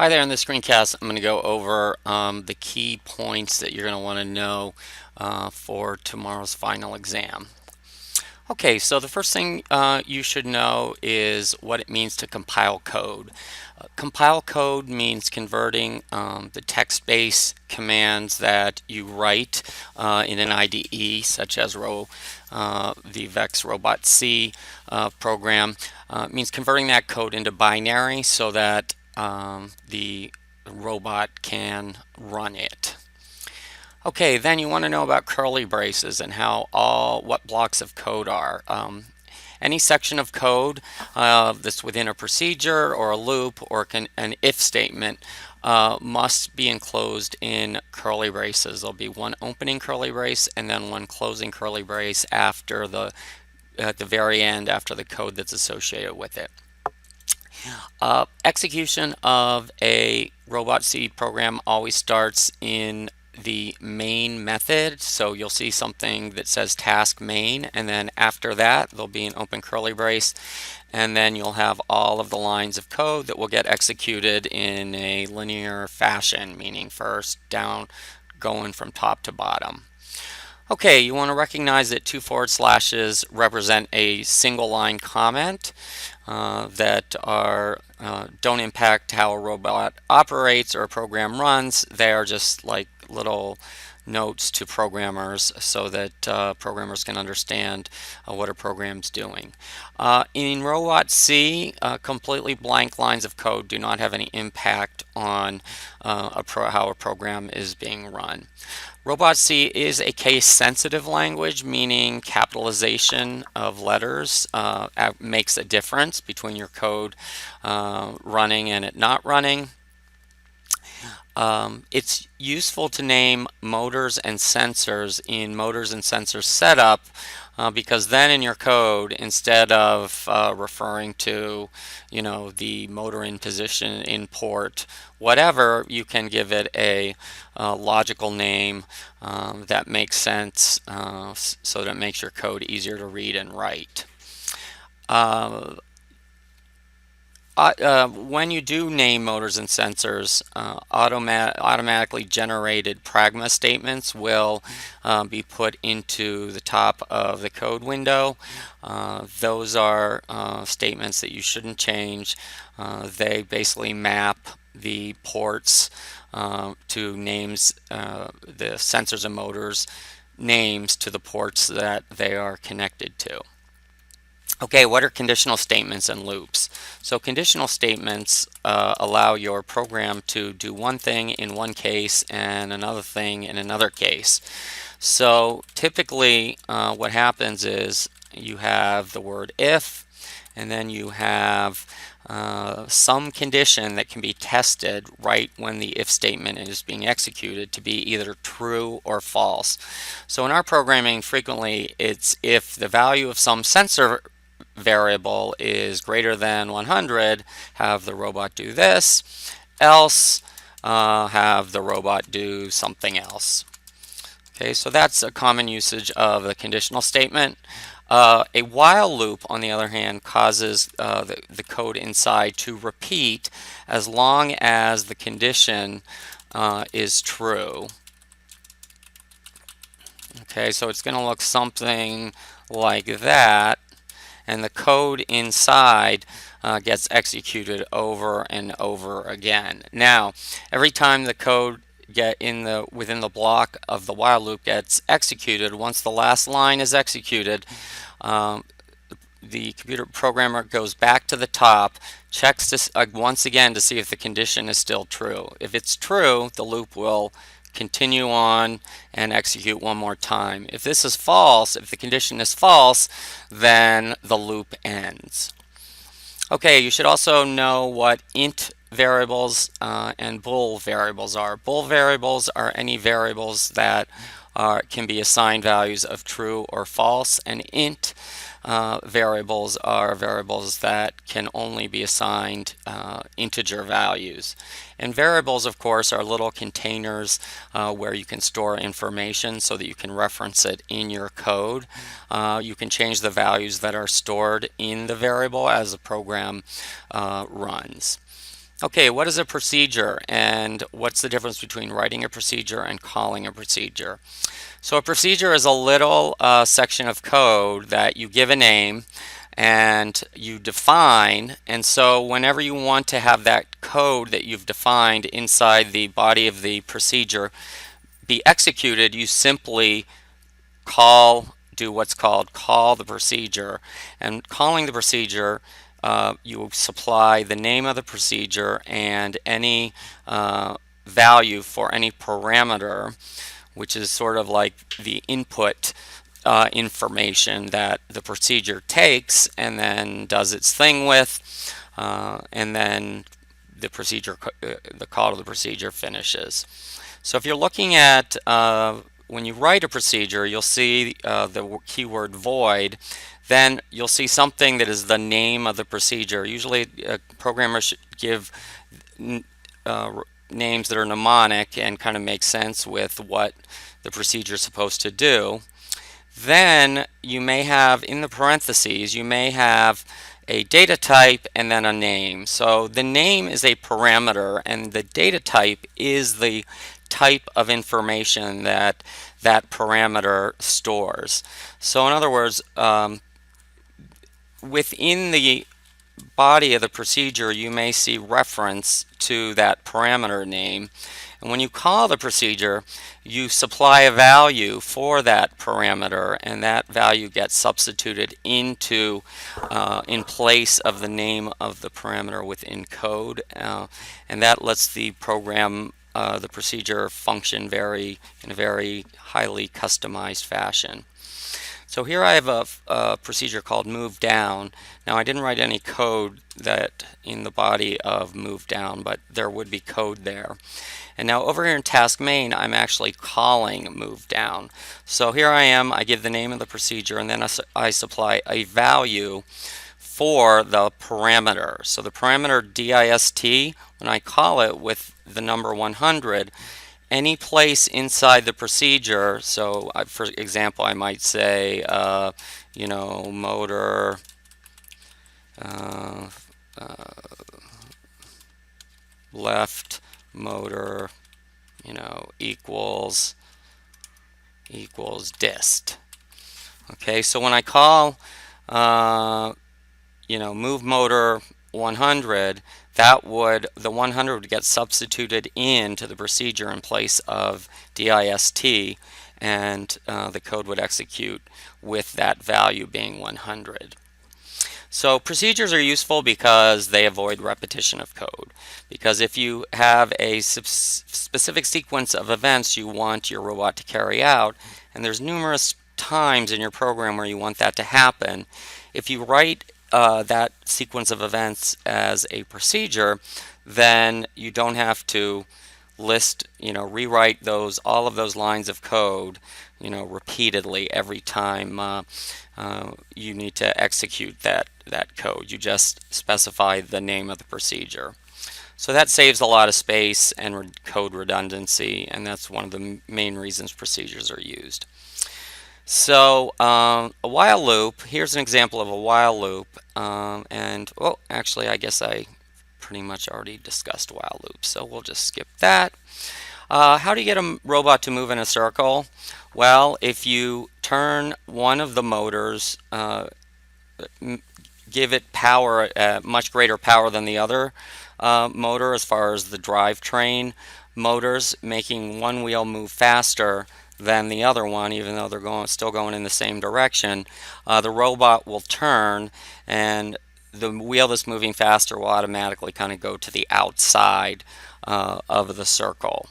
Hi there, in this screencast I'm going to go over the key points that you're going to want to know for tomorrow's final exam. Okay, so the first thing you should know is what it means to compile code. Compile code means converting the text-based commands that you write in an IDE, such as the VEX Robot C program. It means converting that code into binary so that the robot can run it. Okay, then you want to know about curly braces and what blocks of code are. Any section of code that's within a procedure or a loop or an if statement must be enclosed in curly braces. There'll be one opening curly brace and then one closing curly brace at the very end after the code that's associated with it. Execution of a Robot C program always starts in the main method. So you'll see something that says task main, and then after that there'll be an open curly brace, and then you'll have all of the lines of code that will get executed in a linear fashion, meaning first down, going from top to bottom. Okay, you want to recognize that 2 forward slashes represent a single line comment that don't impact how a robot operates or a program runs. They are just like little notes to programmers so that programmers can understand what a program's doing. In Robot C, completely blank lines of code do not have any impact on how a program is being run. Robot C is a case-sensitive language, meaning capitalization of letters makes a difference between your code running and it not running. It's useful to name motors and sensors in motors and sensors setup because then in your code, instead of referring to, the motor in position, in port, whatever, you can give it a logical name that makes sense so that it makes your code easier to read and write. When you do name motors and sensors, automatically generated pragma statements will be put into the top of the code window. Those are statements that you shouldn't change. They basically map the ports to names, the sensors and motors names to the ports that they are connected to. Okay, what are conditional statements and loops? So conditional statements allow your program to do one thing in one case and another thing in another case. So typically what happens is you have the word if, and then you have some condition that can be tested right when the if statement is being executed to be either true or false. So in our programming, frequently it's if the value of some sensor variable is greater than 100, have the robot do this, else have the robot do something else. Okay, so that's a common usage of a conditional statement. A while loop, on the other hand, causes the code inside to repeat as long as the condition is true. Okay, so it's going to look something like that, and the code inside gets executed over and over again. Now, every time the code within the block of the while loop gets executed, once the last line is executed, the computer programmer goes back to the top, checks this once again to see if the condition is still true. If it's true, the loop will continue on and execute one more time. If this is false, if the condition is false, then the loop ends. Okay, you should also know what int variables and bool variables are. Bool variables are any variables that can be assigned values of true or false, and int variables are variables that can only be assigned integer values. And variables, of course, are little containers where you can store information so that you can reference it in your code. You can change the values that are stored in the variable as the program runs. Okay, what is a procedure and what's the difference between writing a procedure and calling a procedure? So a procedure is a little section of code that you give a name and you define, and so whenever you want to have that code that you've defined inside the body of the procedure be executed, you simply do what's called call the procedure. And calling the procedure, you supply the name of the procedure and any value for any parameter, which is sort of like the input information that the procedure takes and then does its thing with, and then the call to the procedure finishes. So if you're looking at when you write a procedure, you'll see the keyword void. Then you'll see something that is the name of the procedure. Usually, programmers should give names that are mnemonic and kind of make sense with what the procedure is supposed to do. Then you may have in the parentheses, you may have a data type and then a name. So the name is a parameter and the data type is the type of information that that parameter stores. So in other words, within the body of the procedure, you may see reference to that parameter name. And when you call the procedure, you supply a value for that parameter, and that value gets substituted into in place of the name of the parameter within code, and that lets the program, the procedure, function in a very highly customized fashion. So here I have a procedure called move down. Now I didn't write any code that in the body of move down, but there would be code there. And now over here in task main, I'm actually calling move down. So here I am, I give the name of the procedure, and then I supply a value for the parameter. So the parameter dist, when I call it with the number 100, any place inside the procedure, so for example, I might say, motor left motor, equals dist. Okay, so when I call, move motor 100, the 100 would get substituted into the procedure in place of dist, and the code would execute with that value being 100. So procedures are useful because they avoid repetition of code. Because if you have a specific sequence of events you want your robot to carry out, and there's numerous times in your program where you want that to happen, if you write that sequence of events as a procedure, then you don't have to rewrite all of those lines of code, repeatedly every time you need to execute that code. You just specify the name of the procedure. So that saves a lot of space and code redundancy, and that's one of the main reasons procedures are used. So a while loop, here's an example of a while loop, actually I guess I pretty much already discussed while loops, so we'll just skip that. How do you get a robot to move in a circle? Well, if you turn one of the motors, give it power, much greater power than the other motor as far as the drivetrain motors, making one wheel move faster than the other one, even though they're still going in the same direction, the robot will turn, and the wheel that's moving faster will automatically kind of go to the outside of the circle.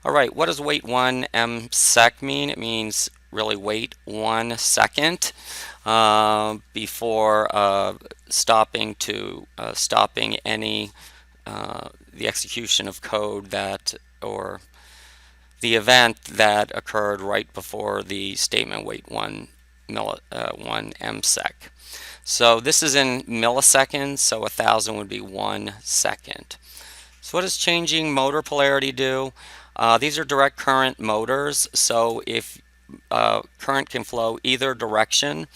All right, what does wait 1 msec mean? It means really wait 1 second before stopping any the execution of code or the event that occurred right before the statement wait 1 msec. So this is in milliseconds, so 1,000 would be 1 second. So what does changing motor polarity do? These are direct current motors, so if current can flow either direction.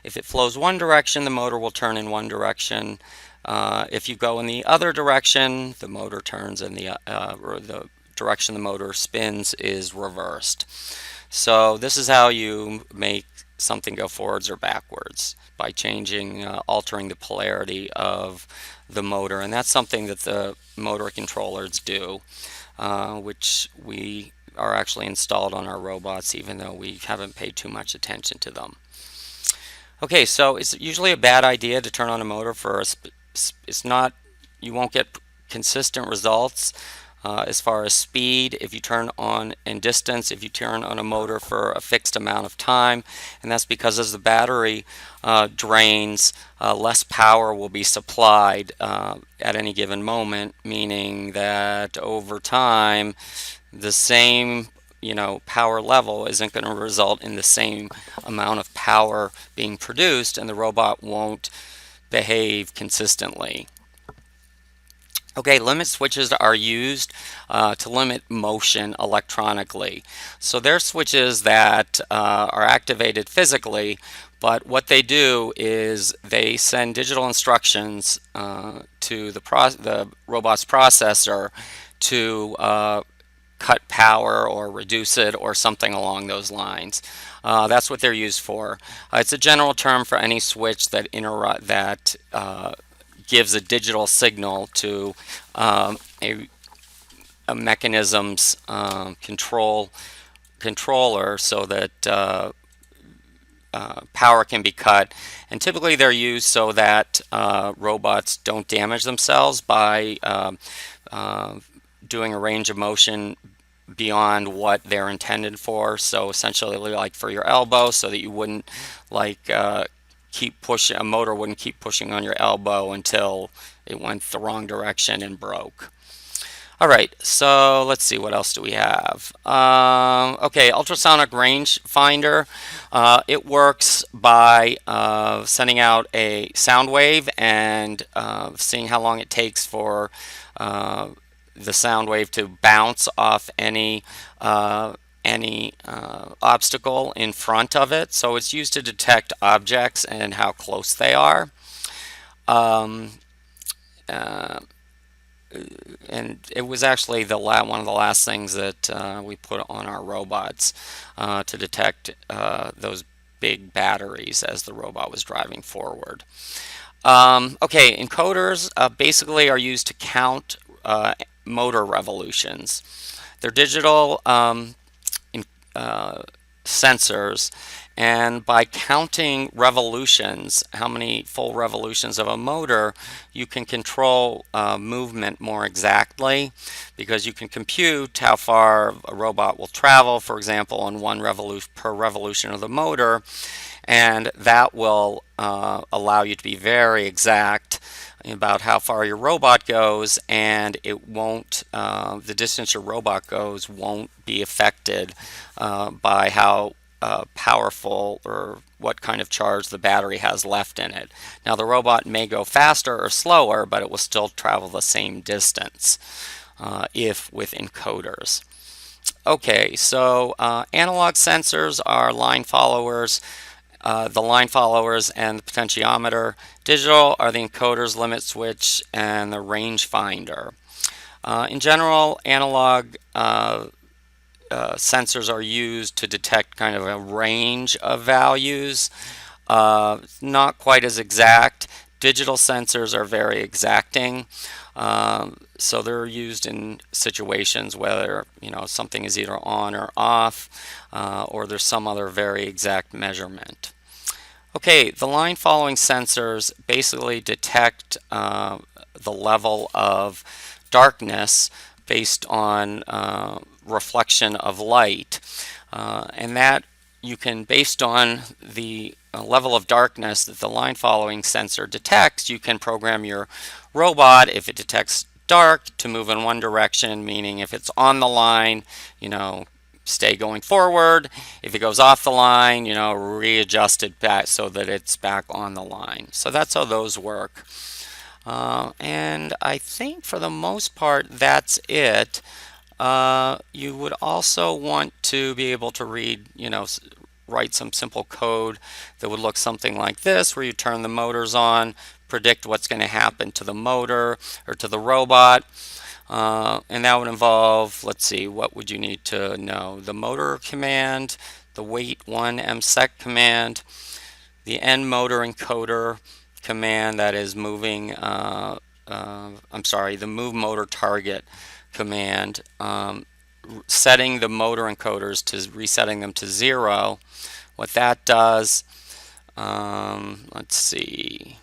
If it flows one direction, the motor will turn in one direction. If you go in the other direction, the motor turns, and or the direction the motor spins is reversed. So this is how you make something go forwards or backwards, by changing, altering the polarity of the motor. And that's something that the motor controllers do, which we are actually installed on our robots, even though we haven't paid too much attention to them. Okay, so it's usually a bad idea to turn on a motor for it's not, you won't get consistent results as far as speed if you turn on, and distance if you turn on a motor for a fixed amount of time. And that's because as the battery drains, less power will be supplied at any given moment, meaning that over time the same power level isn't going to result in the same amount of power being produced, and the robot won't behave consistently. Okay, limit switches are used to limit motion electronically. So they're switches that are activated physically, but what they do is they send digital instructions to the robot's processor to cut power or reduce it or something along those lines. That's what they're used for. It's a general term for any switch that gives a digital signal to a mechanism's controller so that power can be cut. And typically they're used so that robots don't damage themselves by doing a range of motion beyond what they're intended for. So essentially, like for your elbow, so that you wouldn't keep pushing, a motor wouldn't keep pushing on your elbow until it went the wrong direction and broke. All right, so let's see, what else do we have? Okay, ultrasonic range finder. It works by sending out a sound wave and seeing how long it takes for the sound wave to bounce off any obstacle in front of it. So it's used to detect objects and how close they are. Um, uh, and it was actually one of the last things that we put on our robots to detect those big batteries as the robot was driving forward. Okay, encoders basically are used to count motor revolutions. They're digital sensors, and by counting revolutions, how many full revolutions of a motor, you can control movement more exactly, because you can compute how far a robot will travel, for example, on one revolution per revolution of the motor, and that will allow you to be very exact about how far your robot goes, and it won't, the distance your robot goes won't be affected by how powerful or what kind of charge the battery has left in it. Now the robot may go faster or slower, but it will still travel the same distance if with encoders. Okay, so analog sensors are line followers. The line followers and the potentiometer. Digital are the encoders, limit switch, and the range finder. In general, analog sensors are used to detect kind of a range of values, not quite as exact. Digital sensors are very exacting, so they're used in situations whether something is either on or off, or there's some other very exact measurement. Okay, the line following sensors basically detect the level of darkness based on reflection of light, and that you can, based on the level of darkness that the line following sensor detects, you can program your robot, if it detects dark, to move in one direction, meaning if it's on the line, stay going forward. If it goes off the line, readjust it back so that it's back on the line. So that's how those work. And I think for the most part that's it. You would also want to be able to read, write some simple code that would look something like this, where you turn the motors on, predict what's going to happen to the motor or to the robot. And that would involve, let's see, what would you need to know? The motor command, the wait1 msec command, the end motor encoder command, that is moving, I'm sorry, the move motor target command, setting the motor encoders to resetting them to 0. What that does, let's see,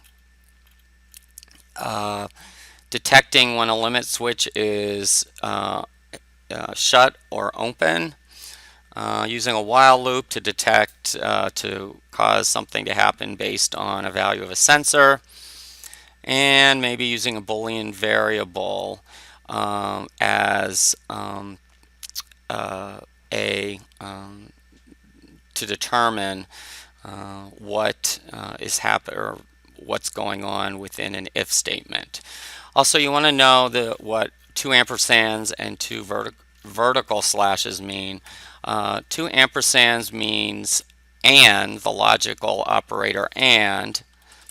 detecting when a limit switch is shut or open, using a while loop to detect, to cause something to happen based on a value of a sensor, and maybe using a Boolean variable as to determine what is happening or what's going on within an if statement. Also, you want to know what two ampersands and two vertical slashes mean. Two ampersands means and, the logical operator and.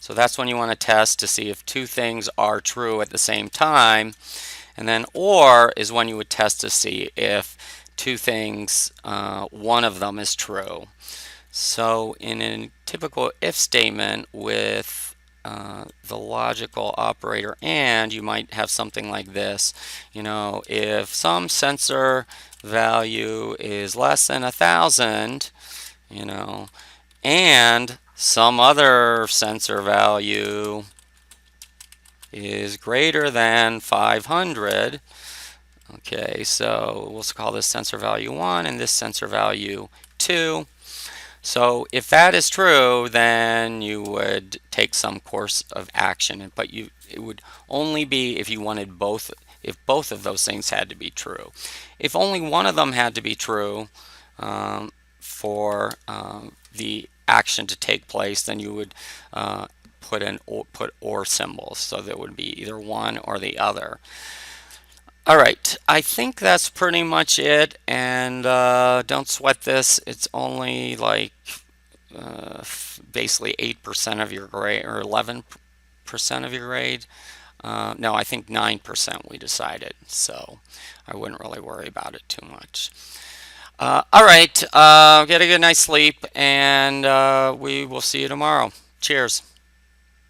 So that's when you want to test to see if two things are true at the same time. And then or is when you would test to see if two things, one of them is true. So in a typical if statement with the logical operator and, you might have something like this. You know, if some sensor value is less than 1,000, you know, and some other sensor value is greater than 500. Okay, so we'll call this sensor value 1 and this sensor value 2. So if that is true, then you would take some course of action, but it would only be if you wanted both, if both of those things had to be true. If only one of them had to be true for the action to take place, then you would put or symbols, so there would be either one or the other. Alright, I think that's pretty much it, and don't sweat this. It's only like basically 8% of your grade, or 11% of your grade. No, I think 9% we decided, so I wouldn't really worry about it too much. Alright, get a good night's sleep, and we will see you tomorrow. Cheers.